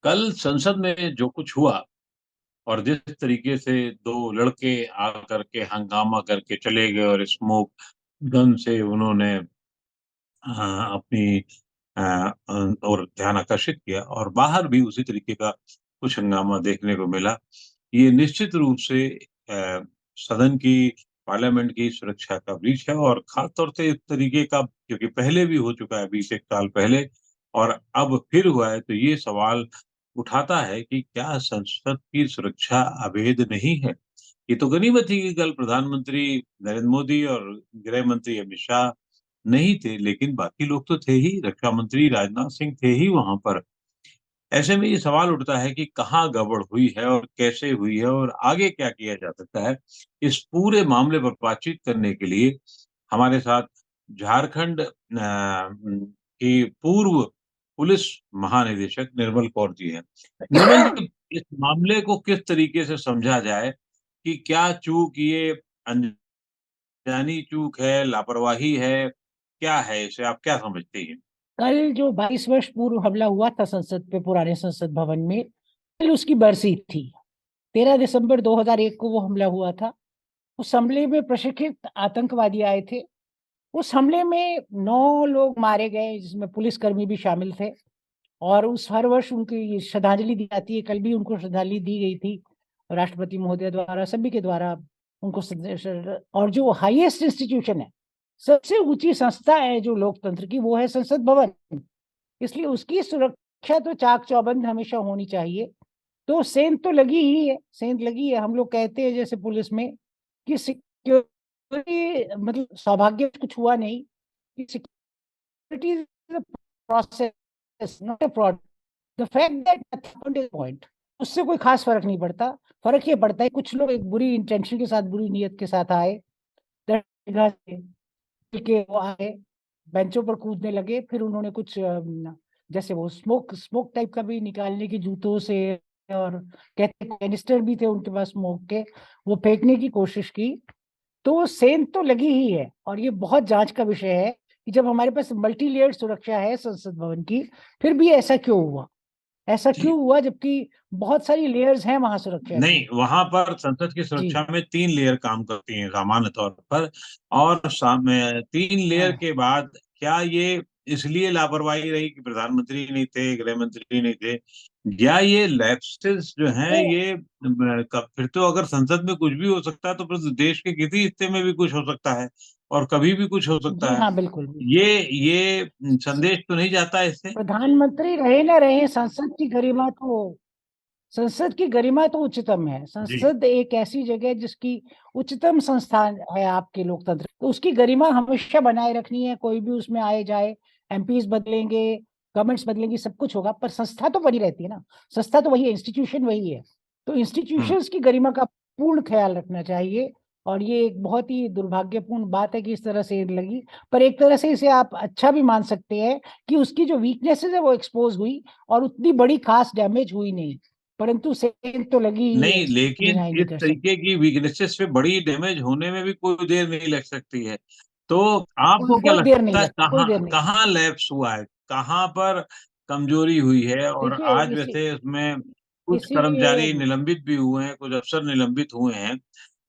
कल संसद में जो कुछ हुआ और जिस तरीके से दो लड़के आकर के हंगामा करके चले गए और स्मोक गन से उन्होंने अपनी और ध्यान आकर्षित किया और बाहर भी उसी तरीके का कुछ हंगामा देखने को मिला। ये निश्चित रूप से सदन की, पार्लियामेंट की सुरक्षा का ब्रीच है और खास तौर से इस तरीके का क्योंकि पहले भी हो चुका है 20 एक साल पहले और अब फिर हुआ है, तो ये सवाल उठाता है कि क्या संसद की सुरक्षा अभेद नहीं है? ये तो गनीमत थी कि कल प्रधानमंत्री नरेंद्र मोदी और गृह मंत्री अमित शाह नहीं थे, लेकिन बाकी लोग तो थे ही, रक्षा मंत्री राजनाथ सिंह थे ही वहाँ पर। ऐसे में ये सवाल उठता है कि कहाँ गड़बड़ हुई है और कैसे हुई है और आगे क्या किया जा सकता है? इस पूरे मामले पर बातचीत करने के लिए हमारे साथ झारखंड की पूर्व पुलिस महानिदेशक निर्मल कौर जी हैं। निर्मल जी, इस मामले को किस तरीके से समझा जाए कि क्या चूक ये अनजानी चूक है, लापरवाही है, क्या है इसे आप क्या समझते हैं? कल जो 22 वर्ष पूर्व हमला हुआ था संसद पे, पुराने संसद भवन में, कल उसकी बरसी थी। 13 दिसंबर 2001 को वो हमला हुआ था। उस हमले में प्रशिक्षित आतंकवादी आए थे। उस हमले में 9 लोग मारे गए, जिसमें पुलिसकर्मी भी शामिल थे। और उस हर वर्ष उनकी श्रद्धांजलि दी जाती है। कल भी उनको श्रद्धांजलि दी गई थी राष्ट्रपति महोदय द्वारा, सभी के द्वारा उनको और जो हाईएस्ट इंस्टीट्यूशन है, सबसे ऊंची संस्था है जो लोकतंत्र की, वो है संसद भवन। इसलिए उसकी सुरक्षा तो चाक चौबंद हमेशा होनी चाहिए। तो सेंध तो लगी ही है, सेंध लगी है। हम लोग कहते हैं जैसे पुलिस में कि सिक्योरिटी मतलब सौभाग्य कुछ हुआ नहीं, कि security is a process not a fraud. The fact that happened is point. उससे कोई खास फर्क नहीं पड़ता। फर्क ये पड़ता है कुछ लोग एक बुरी इंटेंशन के साथ, बुरी नीयत के साथ आए, दरगाह से के वो आए, बेंचों पर कूदने लगे, फिर उन्होंने कुछ जैसे वो स्मोक स्मोक टाइप का भी निकालने की जूतों से, और कहते कैनिस्टर भी थे उनके पास स्मोक के, वो फेंकने की कोशिश की। तो सेंध तो लगी ही है और ये बहुत जांच का विषय है कि जब हमारे पास मल्टी लेयर्ड सुरक्षा है संसद भवन की, फिर भी ऐसा क्यों हुआ? ऐसा जी। क्यों हुआ जबकि बहुत सारी लेयर्स हैं वहां सुरक्षा नहीं, की? वहाँ पर संसद की जी। सुरक्षा में 3 लेयर काम करती हैं सामान्य तौर पर और 3 लेयर हाँ। के बाद क्या ये इसलिए लापरवाही रही कि प्रधानमंत्री नहीं थे, गृह मंत्री नहीं थे, या ये लैप्सेस जो हैं तो ये फिर तो अगर संसद में कुछ भी हो सकता है तो फिर देश के किसी हिस्से में भी कुछ हो सकता है और कभी भी कुछ हो सकता जी है। हाँ, बिल्कुल बिल्कुल। ये संदेश तो नहीं जाता इससे? प्रधानमंत्री रहे ना रहे, संसद की गरिमा तो उच्चतम है। जी। संसद एक ऐसी जगह है जिसकी उच्चतम संस्थान है आपके लोकतंत्र, तो उसकी गरिमा हमेशा बनाए रखनी है। कोई भी उसमें आए जाए, एमपीज बदलेंगे, गवर्नमेंट्स बदलेंगी, सब कुछ होगा, पर संस्था तो बनी रहती है ना। संस्था तो वही है, इंस्टीट्यूशन वही है। तो हुँ। इंस्टीट्यूशंस की गरिमा का पूर्ण ख्याल रखना चाहिए। और ये एक बहुत ही दुर्भाग्यपूर्ण बात है कि इस तरह से लगी। पर एक तरह से इसे आप अच्छा भी मान सकते हैं कि उसकी जो वीकनेसेस है वो एक्सपोज हुई और उतनी बड़ी खास डैमेज हुई नहीं, परंतु सेल तो लगी ही है, नहीं, इसको लेकिन डिनाई नहीं इस कर सकते। तरीके की वीकनेसेस पे बड़ी डैमेज होने में भी कोई देर नहीं लग सकती है। तो आपको क्या कोई देर नहीं लगता है लगती, कोई देर नहीं। कहाँ लैप्स हुआ है? कहाँ पर कमजोरी हुई है? और देखिए आज इसी वैसे उसमें कुछ इसीलिए कर्मचारी निलंबित भी हुए हैं, कुछ अफसर निलंबित हुए हैं।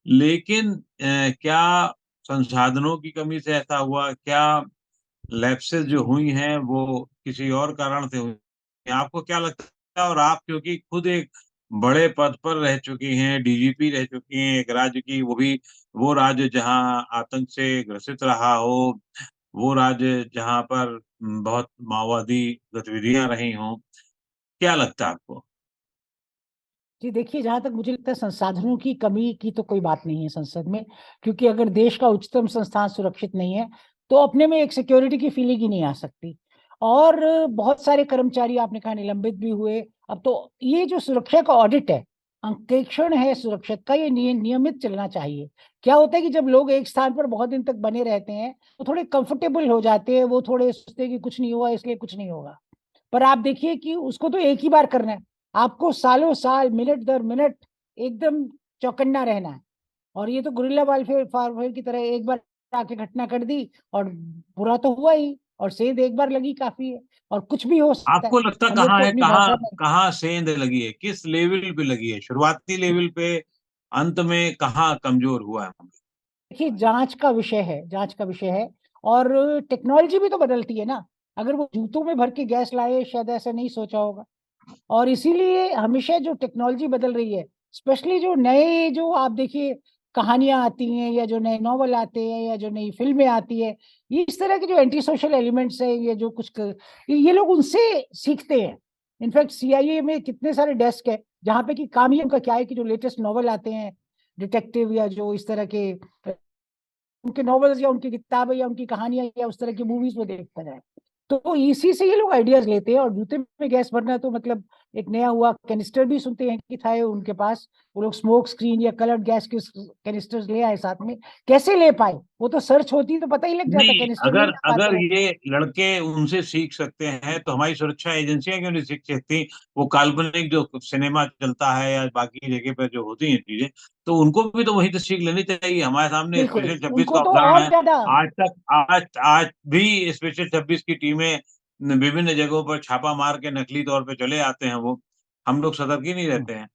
लेकिन क्या संसाधनों की कमी से ऐसा हुआ? क्या लैप्सेस जो जी हुई हैं वो किसी और कारण से हुई हैं? आपको क्या लगता है? और आप क्योंकि खुद एक बड़े पद पर रह चुकी हैं, डीजीपी रह चुकी हैं एक राज्य की, वो भी वो राज्य जहाँ आतंक से ग्रसित रहा हो, वो राज्य जहाँ पर बहुत माओवादी गतिविधियाँ रही हों। क्या लगता है आपको? जी, देखिए जहां तक मुझे लगता है संसाधनों की कमी की तो कोई बात नहीं है संसद में, क्योंकि अगर देश का उच्चतम संस्थान सुरक्षित नहीं है तो अपने में एक सिक्योरिटी की फीलिंग ही नहीं आ सकती। और बहुत सारे कर्मचारी आपने कहा निलंबित भी हुए। अब तो ये जो सुरक्षा का ऑडिट है, अंकेक्षण है सुरक्षा का, ये नियमित चलना चाहिए। क्या होता है कि जब लोग एक स्थान पर बहुत दिन तक बने रहते हैं तो थोड़े कंफर्टेबल हो जाते हैं, वो थोड़े सोचते हैं कि कुछ नहीं हुआ इसलिए कुछ नहीं होगा। पर आप देखिए कि उसको तो एक ही बार करना है। आपको सालों साल, मिनट दर मिनट एकदम चौकन्ना रहना है। और ये तो गुरिल्ला वारफेयर वारफेयर की तरह एक बार आके घटना कर दी और बुरा तो हुआ ही, और सेंध एक बार लगी काफी है, और कुछ भी हो सकता है। आपको लगता हम लोग कहाँ को है, अपनी कहाँ भाषा में, कहाँ सेंध लगी है, किस लेवल पे लगी है, शुरुआती लेवल पे, अंत में कहाँ कमजोर हुआ है? देखिए जांच का विषय है, जांच का विषय है। और टेक्नोलॉजी भी तो बदलती है ना। अगर वो जूतों में भर के गैस लाए, शायद ऐसा नहीं सोचा होगा। और इसीलिए हमेशा जो टेक्नोलॉजी बदल रही है, स्पेशली जो नए, जो आप देखिए कहानियां आती हैं, या जो नए नॉवल आते हैं, या जो नई फिल्में आती है, ये इस तरह के जो एंटी सोशल एलिमेंट्स है, ये जो ये लोग उनसे सीखते हैं। इनफैक्ट सीआईए में कितने सारे डेस्क है जहाँ पे कि काम ही उनका क्या है कि जो लेटेस्ट नॉवल आते हैं, डिटेक्टिव या जो इस तरह के उनके नॉवेल्स या उनकी किताबें या उनकी कहानियां या उस तरह की मूवीज में देखता जाए। तो इसी से ये लोग आइडियाज लेते हैं। और जूते में गैस भरना तो मतलब एक नया हुआ। कैनिस्टर भी सुनते हैं कि था उनके पास, वो लोग स्मोक स्क्रीन या कलर्ड गैस के कैनिस्टर्स ले आए साथ में। कैसे ले पाए, वो तो सर्च होती तो पता ही लग जाता, नहीं, कैनिस्टर नहीं अगर ला पाते अगर वो। ये लड़के उनसे सीख सकते हैं तो हमारी सुरक्षा एजेंसियां क्यों नहीं सीख सकती? वो काल्पनिक जो सिनेमा चलता है या बाकी जगह पर जो होती हैं चीजें, तो उनको भी तो वही तो सीख लेनी चाहिए। हमारे सामने बिल्कुल, स्पेशल 26 उनको का तो उदाहरण और है। ज्यादा। आज तक, आज भी स्पेशल 26 की टीमें विभिन्न जगहों पर छापा मार के नकली तौर पे चले आते हैं। वो हम लोग सतर्क ही नहीं रहते हैं।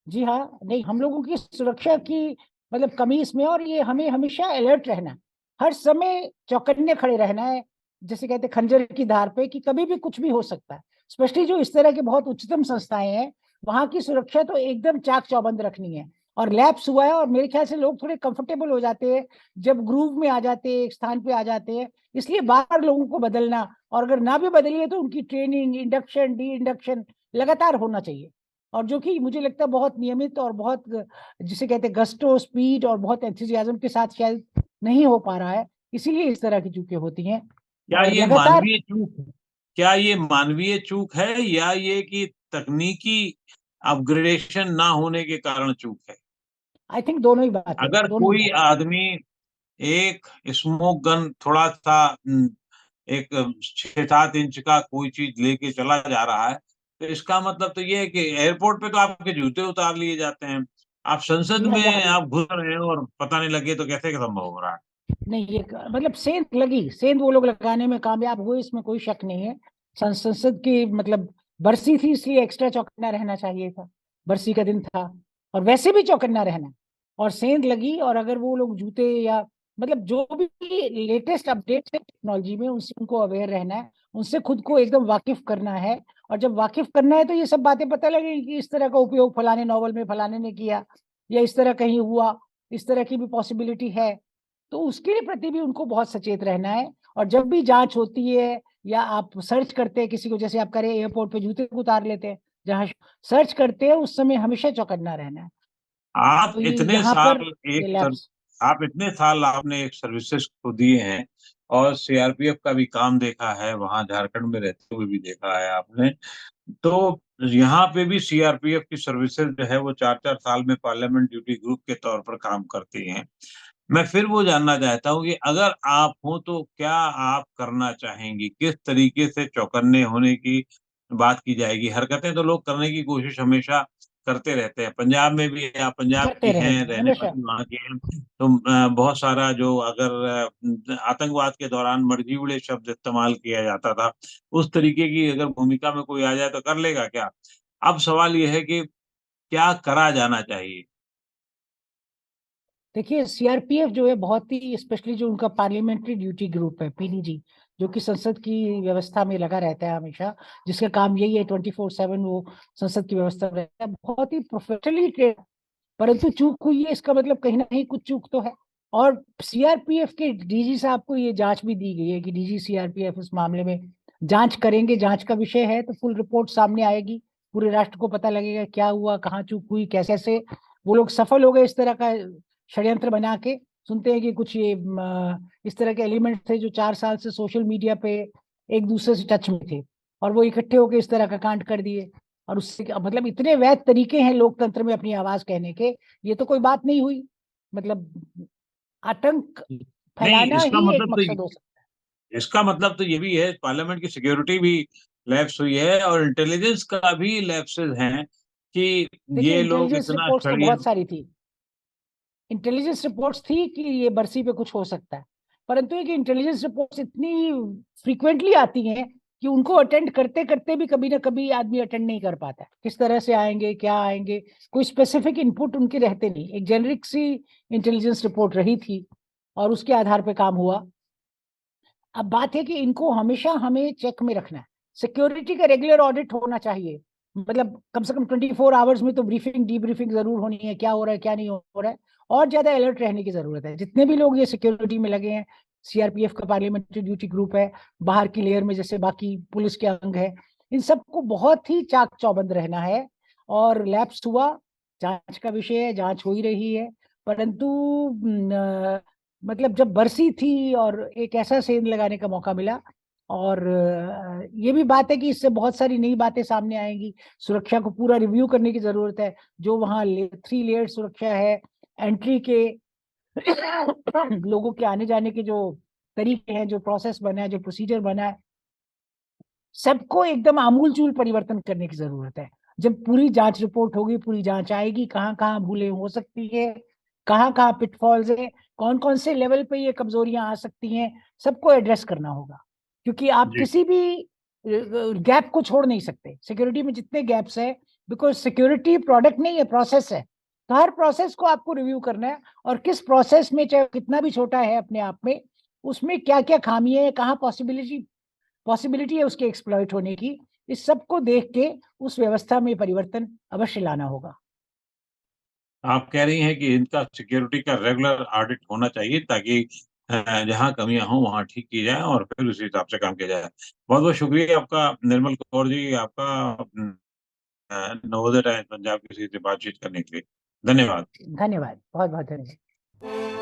जी हाँ, नहीं, हम लोगों की सुरक्षा की मतलब कमी इसमें, और ये हमें हमेशा अलर्ट रहना है, हर समय चौकन्ने खड़े रहना है, जैसे कहते हैं खंजर की धार पे, कि कभी भी कुछ भी हो सकता है। स्पेशली जो इस तरह के बहुत उच्चतम संस्थाएं हैं, वहां की सुरक्षा तो एकदम चाक चौबंद रखनी है। और लैप्स हुआ है, और मेरे ख्याल से लोग थोड़े कंफर्टेबल हो जाते हैं जब ग्रूव में आ जाते हैं, एक स्थान पे आ जाते हैं। इसलिए बार बार लोगों को बदलना, और अगर ना भी बदलिए तो उनकी ट्रेनिंग, इंडक्शन, डी इंडक्शन लगातार होना चाहिए। और जो कि मुझे लगता है बहुत नियमित और बहुत, जिसे कहते हैं गस्टो, स्पीड और बहुत एंथुसियाज्म के साथ शायद नहीं हो पा रहा है। इसीलिए इस तरह की चूकें होती हैं। क्या और ये लगातार, मानवीय चूक है? क्या ये मानवीय चूक है, या ये कि तकनीकी अपग्रेडेशन ना होने के कारण चूक है? आई थिंक दोनों ही बात है, अगर दोनों ही कोई बात है। आदमी एक स्मोक गन थोड़ा सा एक 6-7 इंच का कोई चीज लेके चला जा रहा है, तो इसका मतलब तो ये है कि एयरपोर्ट पे तो आपके जूते उतार लिए जाते हैं। आप संसद जी हाँ, में यहाँ भी। आप घुस रहे हैं और पता नहीं लगे, तो कैसे संभव हो रहा है? नहीं, ये मतलब सेंध लगी, सेंध वो लोग लगाने में कामयाब हुए, इसमें कोई शक नहीं है। संसद की मतलब बरसी थी, इसलिए एक्स्ट्रा चौकन्ना रहना चाहिए था, बरसी का दिन था। और वैसे भी चौकन्ना रहना, और सेंध लगी। और अगर वो लोग जूते या मतलब जो भी लेटेस्ट अपडेट है टेक्नोलॉजी में, उनसे उनको अवेयर रहना है, उनसे खुद को एकदम वाकिफ करना है। और जब वाकिफ करना है तो ये सब बातें पता लगेगी कि इस तरह का उपयोग फलाने नॉवल में फलाने ने किया, या इस तरह कहीं हुआ, इस तरह की भी पॉसिबिलिटी है। तो उसके प्रति भी उनको बहुत सचेत रहना है। और जब भी जांच होती है, या आप सर्च करते हैं किसी को, जैसे आप करें एयरपोर्ट पे जूते उतार लेते हैं, जहां सर्च करते हैं उस समय हमेशा चौकन्ना रहना है। आप तो ये इतने यहाँ पर साल ये एक सर लैब्स। आप इतने साल आपने एक सर्विसेज को दिए हैं, और सीआरपीएफ का भी काम देखा है, वहां झारखंड में रहते हुए भी देखा है आपने। तो यहाँ पे भी सीआरपीएफ की सर्विसेज जो है वो 4-4 साल में पार्लियामेंट ड्यूटी ग्रुप के तौर पर काम करती हैं। मैं फिर वो जानना चाहता हूँ कि अगर आप हो तो क्या आप करना चाहेंगी, किस तरीके से चौकन्ने होने की बात की जाएगी? हरकतें तो लोग करने की कोशिश हमेशा करते रहते हैं। पंजाब में भी, आप पंजाब करते की रहेंगे हैं, रहने हमेशा। वाली वहाँ की हैं, तो बहुत सारा जो अगर आतंकवाद के दौरान मर्जी शब्द इस्तेमाल किया जाता था, उस तरीके की अगर भूमिका में कोई आ जाए तो कर लेगा क्या? अब सवाल ये है कि क्या करा जाना चाहिए? देखिए सीआरपीएफ जो है बहुत ही, स्पेशली जो उनका पार्लियामेंट्री ड्यूटी ग्रुप है, पीडीजी, जो कि संसद की व्यवस्था में लगा रहता है हमेशा, जिसका काम यही है 24/7 वो संसद की व्यवस्था में रहता है, बहुत ही प्रोफेशनली ट्रेन। परंतु चूक हुई है, इसका मतलब कहीं ना कहीं कुछ चूक तो है। और सीआरपीएफ के डीजी साहब को ये जांच भी दी गई है कि डीजी सीआरपीएफ इस मामले में जांच करेंगे, जांच का विषय है, तो फुल रिपोर्ट सामने आएगी, पूरे राष्ट्र को पता लगेगा क्या हुआ, कहाँ चूक हुई, कैसे से वो लोग सफल हो गए इस तरह का षड्यंत्र बना के। सुनते हैं कि कुछ ये इस तरह के एलिमेंट थे जो 4 साल से सोशल मीडिया पे एक दूसरे से टच में थे, और वो इकट्ठे होकर इस तरह का कांड कर दिए। और उससे मतलब इतने वैध तरीके हैं लोकतंत्र में अपनी आवाज कहने के, ये तो कोई बात नहीं हुई। मतलब आतंक नहीं, फैलाना ही एक मकसद हो सकता इसका मतलब तो ये भी है, पार्लियामेंट की सिक्योरिटी भी लैप्स हुई है और इंटेलिजेंस का भी लैप्सेस हैं कि है। देखिए ये लोग इंटेलिजेंस इतना रिपोर्ट्स तो बहुत षड्यंत्र। सारी थी, इंटेलिजेंस रिपोर्ट्स थी कि ये बरसी पे कुछ हो सकता है, परंतु एक इंटेलिजेंस रिपोर्ट्स इतनी फ्रीक्वेंटली आती हैं कि उनको अटेंड करते करते भी कभी ना कभी आदमी अटेंड नहीं कर पाता। किस तरह से आएंगे, क्या आएंगे, कोई स्पेसिफिक इनपुट उनके रहते नहीं। एक जेनरिक सी इंटेलिजेंस रिपोर्ट रही थी और उसके आधार पे काम हुआ। अब बात है कि इनको हमेशा हमें चेक में रखना है। सिक्योरिटी का रेगुलर ऑडिट होना चाहिए, मतलब कम से कम 24 आवर्स में तो ब्रीफिंग डीब्रीफिंग जरूर होनी है, क्या हो रहा है क्या नहीं हो रहा है, और ज्यादा अलर्ट रहने की जरूरत है। जितने भी लोग ये सिक्योरिटी में लगे हैं, सीआरपीएफ का पार्लियामेंट्री ड्यूटी ग्रुप है, बाहर की लेयर में जैसे बाकी पुलिस के अंग है, इन सबको बहुत ही चाक चौबंद रहना है। और लैप्स हुआ, जांच का विषय है, जांच हो ही रही है, परंतु मतलब जब बरसी थी और एक ऐसा सेंध लगाने का मौका मिला, और ये भी बात है कि इससे बहुत सारी नई बातें सामने आएंगी। सुरक्षा को पूरा रिव्यू करने की जरूरत है। जो वहाँ 3 लेयर सुरक्षा है, एंट्री के लोगों के आने जाने के जो तरीके हैं, जो प्रोसेस बना है, जो प्रोसीजर बना है, सबको एकदम आमूलचूल परिवर्तन करने की जरूरत है। जब पूरी जांच रिपोर्ट होगी, पूरी जांच आएगी, कहाँ कहाँ भूलें हो सकती है, कहाँ कहाँ पिटफॉल्स है, कौन कौन से लेवल पे ये कमजोरियां आ सकती हैं, सबको एड्रेस करना होगा। क्योंकि आप जी। किसी भी गैप को छोड़ नहीं सकते। सिक्योरिटी में जितने गैप्स है, बिकॉज सिक्योरिटी प्रोडक्ट नहीं है, प्रोसेस है, तो हर प्रोसेस को आपको रिव्यू करना है। और किस प्रोसेस में, चाहे कितना भी छोटा है अपने आप में, उसमें क्या क्या खामी है, कहाँ पॉसिबिलिटी है उसके एक्सप्लॉइट होने की, इस सब को देख के उस व्यवस्था में परिवर्तन अवश्य लाना होगा। आप कह रही हैं कि इनका सिक्योरिटी का रेगुलर ऑडिट होना चाहिए, ताकि जहाँ कमियां हों वहाँ ठीक की जाए और फिर उसी हिसाब से काम किया जाए। बहुत बहुत शुक्रिया आपका निर्मल कौर जी, आपका नवोदय टाइम्स पंजाब किसी से बातचीत करने के लिए। धन्यवाद। धन्यवाद, बहुत बहुत धन्यवाद।